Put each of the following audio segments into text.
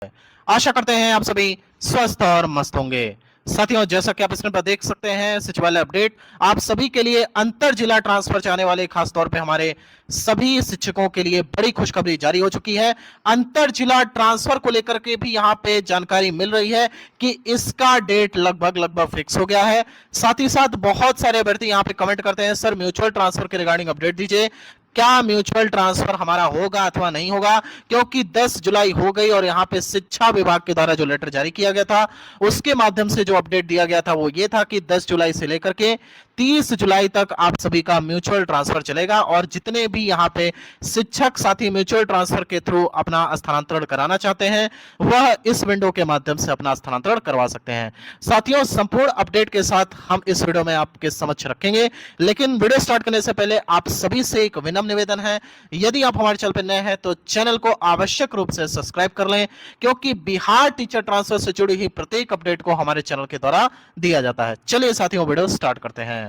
आशा करते हैं आप सभी स्वस्थ और मस्त होंगे। साथियों, जैसा कि आप स्क्रीन पर देख सकते हैं, सचिवालय अपडेट आप सभी के लिए अंतर जिला ट्रांसफर चाहने वाले, खास तौर पे हमारे सभी शिक्षकों के लिए बड़ी खुशखबरी जारी हो चुकी है। अंतर जिला ट्रांसफर को लेकर के भी यहां पे जानकारी मिल रही है कि इसका डेट लगभग लगभग फिक्स हो गया है। साथ ही साथ बहुत सारे अभ्यर्थी यहां पे कमेंट करते हैं, सर म्यूचुअल ट्रांसफर के रिगार्डिंग अपडेट दीजिए, क्या म्यूचुअल ट्रांसफर हमारा होगा अथवा नहीं होगा, क्योंकि 10 जुलाई हो गई और यहां पे शिक्षा विभाग के द्वारा जो लेटर जारी किया गया था उसके माध्यम से जो अपडेट दिया गया था वो ये था कि 10 जुलाई से लेकर के 30 जुलाई तक आप सभी का म्यूचुअल ट्रांसफर चलेगा और जितने भी यहां पे शिक्षक साथी म्यूचुअल ट्रांसफर के थ्रू अपना स्थानांतरण कराना चाहते हैं वह इस विंडो के माध्यम से अपना स्थानांतरण करवा सकते हैं। साथियों, संपूर्ण अपडेट के साथ हम इस वीडियो में आपके समक्ष रखेंगे, लेकिन वीडियो स्टार्ट करने से पहले आप सभी से एक विनम्र निवेदन है, यदि आप हमारे चैनल पर नए हैं तो चैनल को आवश्यक रूप से सब्सक्राइब कर लें, क्योंकि बिहार टीचर ट्रांसफर से जुड़ी हुई प्रत्येक अपडेट को हमारे चैनल के द्वारा दिया जाता है। चलिए साथियों, वीडियो स्टार्ट करते हैं।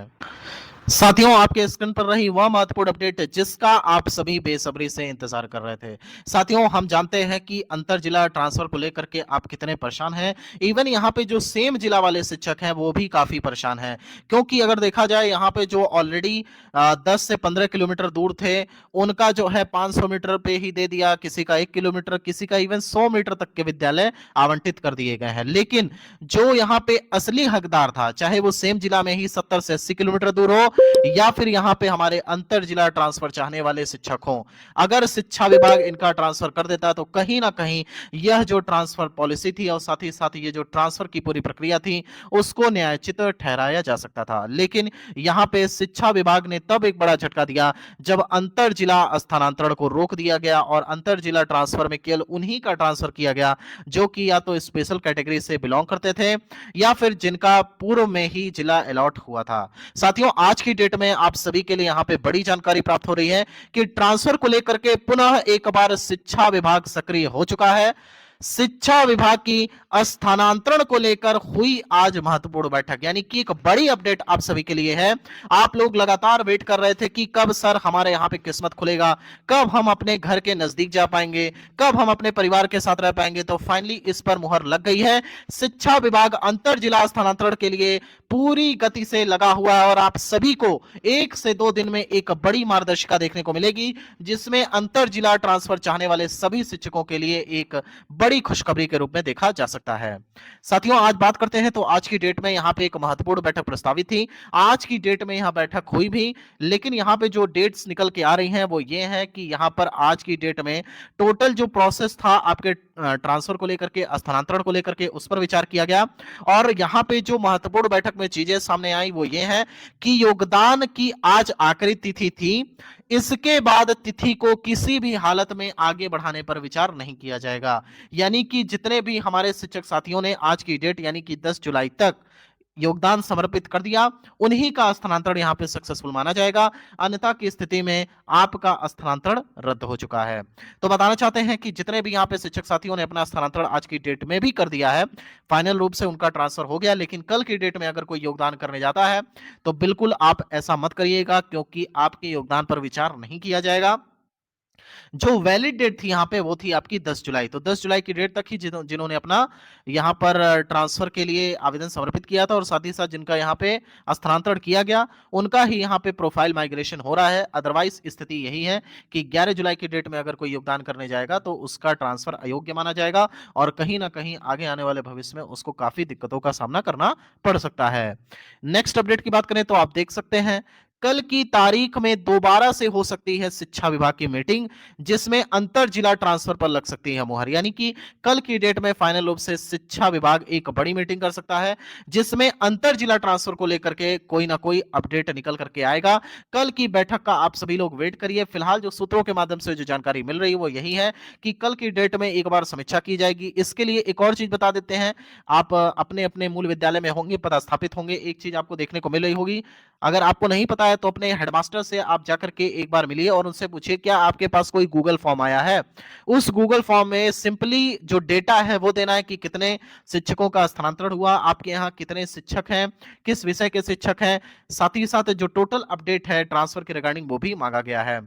साथियों, आपके स्क्रीन पर रही वह महत्वपूर्ण अपडेट जिसका आप सभी बेसब्री से इंतजार कर रहे थे। साथियों, हम जानते हैं कि अंतर जिला ट्रांसफर को लेकर के आप कितने परेशान हैं। इवन यहाँ पे जो सेम जिला वाले शिक्षक हैं वो भी काफी परेशान हैं, क्योंकि अगर देखा जाए यहाँ पे जो ऑलरेडी 10 से 15 किलोमीटर दूर थे उनका जो है 500 मीटर पे ही दे दिया, किसी का 1 किलोमीटर, किसी का इवन 100 मीटर तक के विद्यालय आवंटित कर दिए गए हैं। लेकिन जो यहाँ पे असली हकदार था, चाहे वो सेम जिला में ही 70 से 80 किलोमीटर दूर हो या फिर यहां पे हमारे अंतर जिला ट्रांसफर चाहने वाले शिक्षक हों, अगर शिक्षा विभाग इनका ट्रांसफर कर देता तो कहीं ना कहीं यह जो ट्रांसफर पॉलिसी थी और साथ ही साथ ये जो ट्रांसफर की पूरी प्रक्रिया थी उसको न्यायोचित ठहराया जा सकता था। लेकिन यहां पे शिक्षा विभाग ने तब एक बड़ा झटका दिया जब अंतर जिला स्थानांतरण को रोक दिया गया और अंतर जिला ट्रांसफर में केवल उन्हीं का ट्रांसफर किया गया जो कि या तो स्पेशल कैटेगरी से बिलोंग करते थे या फिर जिनका पूर्व में ही जिला अलॉट हुआ था। साथियों, आज की डेट में आप सभी के लिए यहां पे बड़ी जानकारी प्राप्त हो रही है कि ट्रांसफर को लेकर के पुनः एक बार शिक्षा विभाग सक्रिय हो चुका है। शिक्षा विभाग की स्थानांतरण को लेकर हुई आज महत्वपूर्ण बैठक, यानी कि एक बड़ी अपडेट आप सभी के लिए है। आप लोग लगातार वेट कर रहे थे कि कब सर हमारे यहाँ पे किस्मत खुलेगा, कब हम अपने घर के नजदीक जा पाएंगे, कब हम अपने परिवार के साथ रह पाएंगे। तो फाइनली इस पर मुहर लग गई है। शिक्षा विभाग अंतर जिला स्थानांतरण के लिए पूरी गति से लगा हुआ है और आप सभी को 1 से 2 दिन में एक बड़ी मार्गदर्शिका देखने को मिलेगी, जिसमें अंतर जिला ट्रांसफर चाहने वाले सभी शिक्षकों के लिए एक बड़ी खुशखबरी के रूप में देखा जा सकता है। साथियों, आज बात करते हैं तो आज की डेट में यहां पे एक महत्वपूर्ण बैठक प्रस्तावित थी। आज की डेट में यहां बैठक हुई भी, लेकिन यहां पे जो डेट्स निकल के आ रही हैं वो ये है कि यहां पर आज की डेट में टोटल जो प्रोसेस था आपके ट्रांसफर को लेकर के, स्थानांतरण को लेकर के, उस पर विचार किया गया। और यहां पे जो महत्वपूर्ण बैठक में चीजें सामने आई वो ये है कि योगदान की आज आखिरी तिथि थी, इसके बाद तिथि को किसी भी हालत में आगे बढ़ाने पर विचार नहीं किया जाएगा। यानी कि जितने भी हमारे शिक्षक साथियों ने आज की डेट यानी कि 10 जुलाई तक योगदान समर्पित कर दिया, उन्हीं का स्थानांतरण यहां पे सक्सेसफुल माना जाएगा, अन्यथा की स्थिति में आपका स्थानांतरण रद्द हो चुका है। तो बताना चाहते हैं कि जितने भी यहां पे शिक्षक साथियों ने अपना स्थानांतरण आज की डेट में भी कर दिया है, फाइनल रूप से उनका ट्रांसफर हो गया, लेकिन कल की डेट में अगर कोई योगदान करने जाता है तो बिल्कुल आप ऐसा मत करिएगा, क्योंकि आपके योगदान पर विचार नहीं किया जाएगा। जो वैलिड डेट थी यहाँ पे वो थी आपकी 10 जुलाई। तो 10 जुलाई की डेट तक ही जिन्होंने अपना यहाँ पर ट्रांसफर के लिए आवेदन समर्पित किया था और साथ ही साथ जिनका यहाँ पे स्थानांतरण किया गया उनका ही यहाँ पे प्रोफाइल माइग्रेशन हो रहा है। अदरवाइज स्थिति यही है कि 11 जुलाई की डेट में अगर कोई योगदान करने जाएगा तो उसका ट्रांसफर अयोग्य माना जाएगा और कहीं ना कहीं आगे आने वाले भविष्य में उसको काफी दिक्कतों का सामना करना पड़ सकता है। नेक्स्ट अपडेट की बात करें तो आप देख सकते हैं कल की तारीख में दोबारा से हो सकती है शिक्षा विभाग की मीटिंग, जिसमें अंतर जिला ट्रांसफर पर लग सकती है मुहर। यानी कि कल की डेट में फाइनल रूप से शिक्षा विभाग एक बड़ी मीटिंग कर सकता है, जिसमें अंतर जिला ट्रांसफर को लेकर के कोई ना कोई अपडेट निकल करके आएगा। कल की बैठक का आप सभी लोग वेट करिए। फिलहाल जो सूत्रों के माध्यम से जो जानकारी मिल रही है वो यही है कि कल की डेट में एक बार समीक्षा की जाएगी। इसके लिए एक और चीज बता देते हैं, आप अपने अपने मूल विद्यालय में होंगे, पदस्थापित होंगे, एक चीज आपको देखने को मिल रही होगी, अगर आपको नहीं पता है तो अपने हेडमास्टर से आप जाकर के एक बार मिलिए और उनसे पूछिए क्या आपके पास कोई गूगल फॉर्म आया है। उस गूगल फॉर्म में सिंपली जो डेटा है वो देना है कि कितने शिक्षकों का स्थानांतरण हुआ, आपके यहाँ कितने शिक्षक हैं, किस विषय के शिक्षक हैं, साथ ही साथ जो टोटल अपडेट है ट्रांसफर के रिगार्डिंग वो भी मांगा गया है।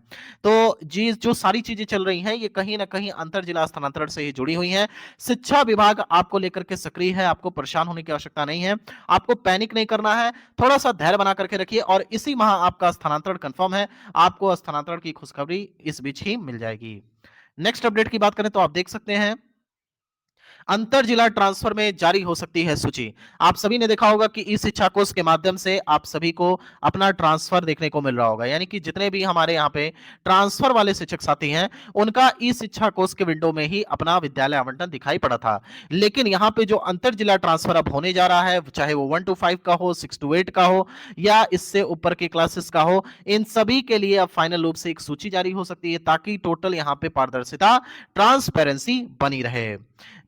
तो जी जो सारी चीजें चल रही हैं ये कहीं ना कहीं अंतर जिला स्थानांतरण से ही जुड़ी हुई हैं। शिक्षा विभाग आपको लेकर के सक्रिय है, आपको परेशान होने की आवश्यकता नहीं है, आपको पैनिक नहीं करना है, थोड़ा सा धैर्य बना करके रखिए और इसी माह आपका स्थानांतरण कंफर्म है। आपको स्थानांतरण की खुशखबरी इस बीच ही मिल जाएगी। नेक्स्ट अपडेट की बात करें तो आप देख सकते हैं अंतर जिला ट्रांसफर में जारी हो सकती है सूची। आप सभी ने देखा होगा कि ई शिक्षा कोष के माध्यम से आप सभी को अपना ट्रांसफर देखने को मिल रहा होगा, यानी कि जितने भी हमारे यहाँ पे ट्रांसफर वाले शिक्षक साथी हैं उनका ई शिक्षा कोष के विंडो में ही अपना विद्यालय आवंटन दिखाई पड़ा था। लेकिन यहाँ पे जो अंतर जिला ट्रांसफर अब होने जा रहा है, चाहे वो 1 to 5 का हो, 6 to 8 का हो या इससे ऊपर के क्लासेस का हो, इन सभी के लिए अब फाइनल रूप से एक सूची जारी हो सकती है ताकि टोटल यहाँ पे पारदर्शिता, ट्रांसपेरेंसी बनी रहे।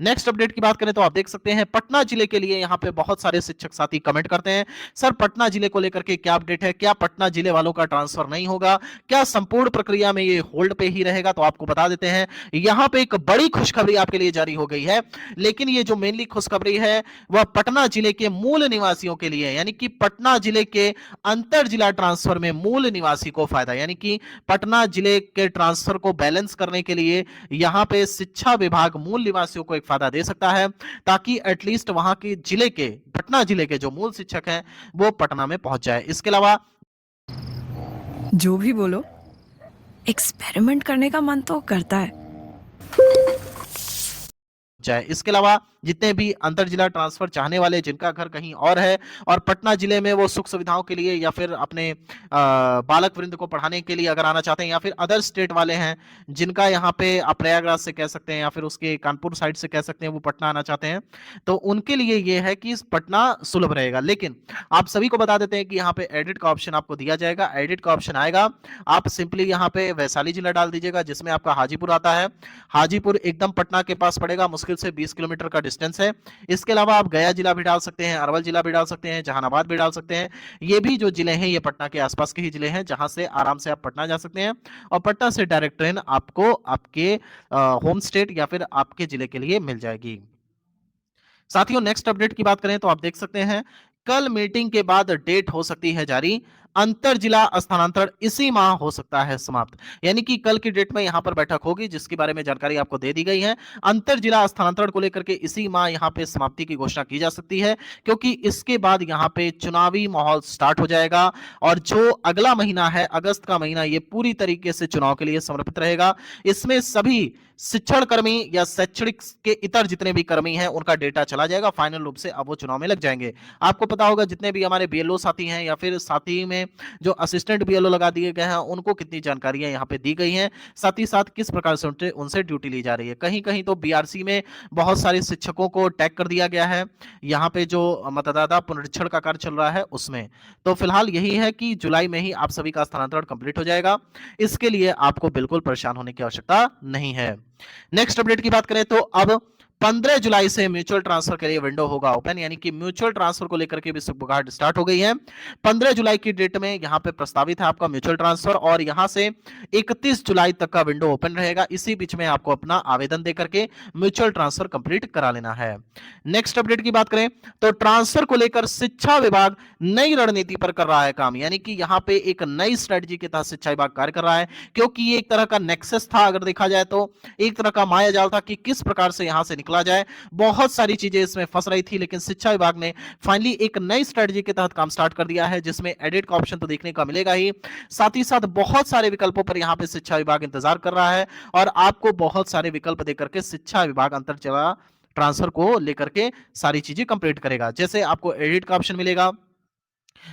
नेक्स्ट अपडेट की बात करें तो आप देख सकते हैं पटना जिले के लिए यहाँ पे बहुत सारे शिक्षक साथी कमेंट करते हैं, सर पटना जिले को लेकर के क्या अपडेट है, क्या पटना जिले वालों का ट्रांसफर नहीं होगा, क्या संपूर्ण प्रक्रिया में ये होल्ड पे ही रहेगा। तो आपको बता देते हैं यहाँ पे एक बड़ी खुशखबरी आपके लिए जारी हो गई है, लेकिन ये जो मेनली खुशखबरी है वह पटना जिले के मूल निवासियों के लिए, यानी कि पटना जिले के अंतर जिला ट्रांसफर में मूल निवासी को फायदा, यानी कि पटना जिले के ट्रांसफर को बैलेंस करने के लिए यहाँ पे शिक्षा विभाग मूल निवासियों को एक फायदा दे सकता है ताकि एटलीस्ट वहां के जिले के, पटना जिले के जो मूल शिक्षक हैं वो पटना में पहुंच जाए। इसके अलावा जो भी बोलो, एक्सपेरिमेंट करने का मन तो करता है। इसके अलावा जितने भी अंतर जिला ट्रांसफर चाहने वाले जिनका घर कहीं और है और पटना जिले में वो सुख सुविधाओं के लिए या फिर अपने बालक वृंद को पढ़ाने के लिए अगर आना चाहते हैं, या फिर अदर स्टेट वाले हैं जिनका यहाँ पे आप प्रयागराज से कह सकते हैं या फिर उसके कानपुर साइड से कह सकते हैं वो पटना आना चाहते हैं, तो उनके लिए ये है कि पटना सुलभ रहेगा। लेकिन आप सभी को बता देते हैं कि यहाँ पे एडिट का ऑप्शन आपको दिया जाएगा। एडिट का ऑप्शन आएगा, आप सिंपली यहाँ पे वैशाली जिला डाल दीजिएगा जिसमें आपका हाजीपुर आता है। हाजीपुर एकदम पटना के पास पड़ेगा, मुश्किल से 20 किलोमीटर का डिस्टेंस है। इसके अलावा आप गया जिला भी डाल सकते हैं, अरवल जिला भी डाल सकते हैं, जहानाबाद भी डाल सकते हैं। ये भी जो जिले हैं ये पटना के आसपास के ही जिले हैं जहां से आराम से आप पटना जा सकते हैं और पटना से डायरेक्ट ट्रेन आपको आपके होम स्टेट या फिर आपके जिले के लिए मिल जाएगी। साथियों नेक्स्ट अपडेट की बात करें तो आप देख सकते हैं कल मीटिंग के बाद डेट हो सकती है जारी, अंतर जिला स्थानांतरण इसी माह हो सकता है समाप्त, यानी कि कल की डेट में यहां पर बैठक होगी जिसके बारे में जानकारी आपको दे दी गई है। अंतर जिला स्थानांतरण को लेकर के इसी माह यहां पे समाप्ति की घोषणा की जा सकती है क्योंकि इसके बाद यहां पे चुनावी माहौल स्टार्ट हो जाएगा और जो अगला महीना है अगस्त का महीना ये पूरी तरीके से चुनाव के लिए समर्पित रहेगा। इसमें सभी शिक्षण कर्मी या शैक्षणिक के इतर जितने भी कर्मी हैं उनका डेटा चला जाएगा, फाइनल रूप से अब वो चुनाव में लग जाएंगे। आपको पता होगा जितने भी हमारे बीएलओ साथी हैं या फिर साथी में जो असिस्टेंट बीएलओ लगा दिए गए हैं उनको कितनी जानकारियां यहाँ पे दी गई हैं, साथ ही साथ किस प्रकार से उनसे ड्यूटी ली जा रही है। कहीं कहीं तो बीआरसी में बहुत सारे शिक्षकों को टैग कर दिया गया है, यहाँ पे जो मतदाता पुनरीक्षण का कार्य चल रहा है उसमें। तो फिलहाल यही है कि जुलाई में ही आप सभी का स्थानांतरण कंप्लीट हो जाएगा, इसके लिए आपको बिल्कुल परेशान होने की आवश्यकता नहीं है। नेक्स्ट अपडेट की बात करें तो अब 15 जुलाई से म्यूचुअल ट्रांसफर के लिए विंडो होगा ओपन, यानी कि म्यूचुअल ट्रांसफर को लेकर के भी सुगबुगाहट स्टार्ट हो गई है। 15 जुलाई की डेट में यहां पे प्रस्तावित है आपका म्यूचुअल ट्रांसफर और यहां से 31 जुलाई तक का विंडो ओपन रहेगा। इसी बीच में आपको अपना आवेदन देकर के म्यूचुअल ट्रांसफर कंप्लीट करा लेना है। नेक्स्ट अपडेट की बात करें तो ट्रांसफर को लेकर शिक्षा विभाग नई रणनीति पर कर रहा है काम, यानी कि यहां पे एक नई स्ट्रेटजी के तहत शिक्षा विभाग कार्य कर रहा है क्योंकि ये एक तरह का नेक्सस था, अगर देखा जाए तो एक तरह का माया जाल था कि किस प्रकार से यहां से निकला जाए। बहुत सारी चीजें इसमें फंस रही थी लेकिन शिक्षा विभाग ने फाइनली एक नई स्ट्रेटजी के तहत काम स्टार्ट कर दिया है जिसमें एडिट का ऑप्शन तो देखने का मिलेगा ही, साथ ही साथ बहुत सारे विकल्पों पर यहां पे शिक्षा विभाग इंतजार कर रहा है और आपको बहुत सारे विकल्प देकर के शिक्षा विभाग अंतर जिला ट्रांसफर को लेकर के सारी चीजें कंप्लीट करेगा। जैसे आपको एडिट का ऑप्शन मिलेगा,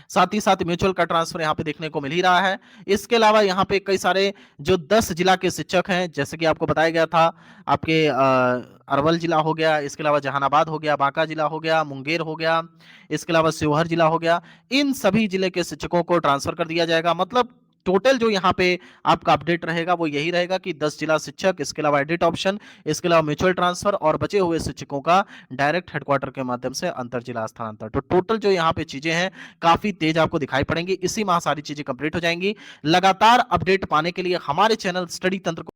साथ ही साथ म्यूचुअल का ट्रांसफर यहाँ पे देखने को मिल ही रहा है। इसके अलावा यहाँ पे कई सारे जो 10 जिला के शिक्षक हैं जैसे कि आपको बताया गया था, आपके अरवल जिला हो गया, इसके अलावा जहानाबाद हो गया, बांका जिला हो गया, मुंगेर हो गया, इसके अलावा शिवहर जिला हो गया, इन सभी जिले के शिक्षकों को ट्रांसफर कर दिया जाएगा। मतलब टोटल जो यहाँ पे आपका अपडेट रहेगा वो यही रहेगा कि 10 जिला शिक्षक, इसके अलावा एडिट ऑप्शन, इसके अलावा म्यूचुअल ट्रांसफर और बचे हुए शिक्षकों का डायरेक्ट हेडक्वार्टर के माध्यम से अंतर जिला स्थानांतरण। तो टोटल जो यहाँ पे चीजें हैं काफी तेज आपको दिखाई पड़ेंगी। इसी माह सारी चीजें कंप्लीट हो जाएंगी। लगातार अपडेट पाने के लिए हमारे चैनल स्टडी तंत्र को